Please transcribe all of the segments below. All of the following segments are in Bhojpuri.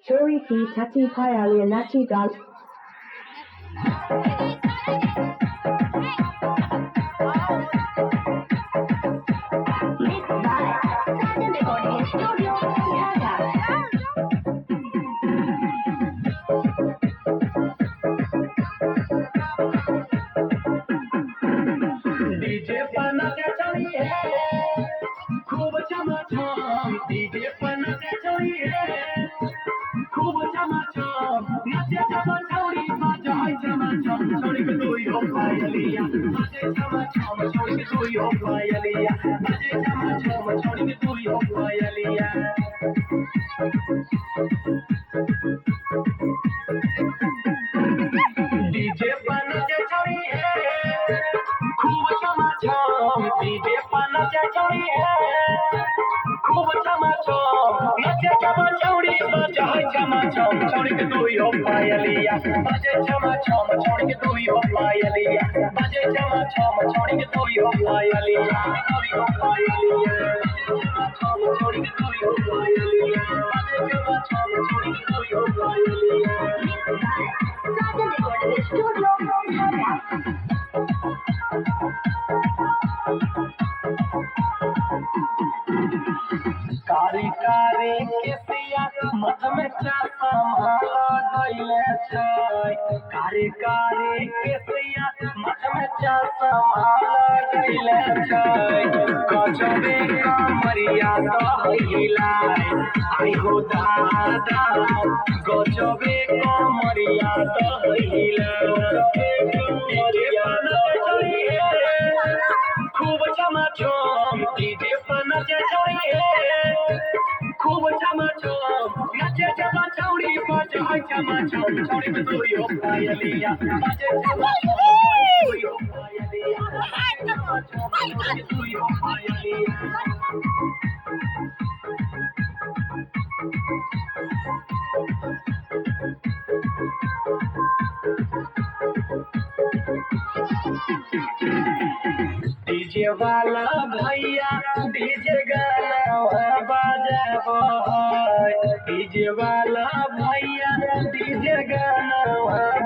Chori ki tati payali anachi dal. Mixed by Sajan Recording Studio, Dhaka. DJ पर नचे चली है खूब चमाचम डीजे पर नचे चली है खूब चमाचम नचे चमाचौड़ी बजाए चमाचम छोड़ी के तू हो पायलिया नचे चमाचम छोड़ी के तू हो पायलिया नचे चमाचम छोड़ी के तू हो पायलिया डीजे पर नचे चली है खूब चमाचम डीजे पर नचे चली है खूब चमाचम नचे चमाचौड़ी बजाए चमाचम छोड़ी के तू हो पायलिया बजे चमाचम छोड़ी के तू हो पायलिया बजे चमाचम छोड़ी के तू हो पायलिया तू हो पायलिया चमाचम छोड़ी के तू हो पायलिया बजे चमाचम छोड़ी के तू हो पायलिया Sajan Recording Studio, Dhaka. कारी कारी केसिया मत में चासा माला गइले छै कारी कारी केसिया मत में चासा माला गइले छै गजबे कमरिया दहिला आई हो दादा गजबे कमरिया दहिला कमरिया दहिला खूब चमाचम डीजे पर नचे चली है खूब चमाचम नचे चमाचौड़ी बजाए चमाचम छोड़ी के तू हो पायलिया बजे चमाचम छोड़ी हो पायलिया चमाचम छोड़ी के तू हो पायलिया डीजे वाला भैया डीजे गाना बजाबो डीजे वाला भैया डीजे गाना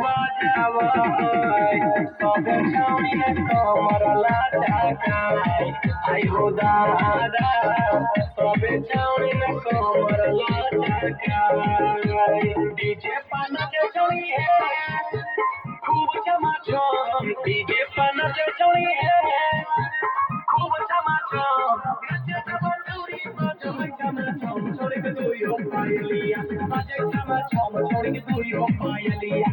बजाबो सब छौनी में कमर लचकाए आई हो दादा सब छौनी में कमर लचकाए डीजे पर नचे चली है खूब चमाचम डीजे पर नचे चली है खूब चमाचम नचे चमाचौड़ी बजाए चमाचम छोड़ी के तू हो पायलिया बजे चमाचम छोड़ी के तू हो पायलिया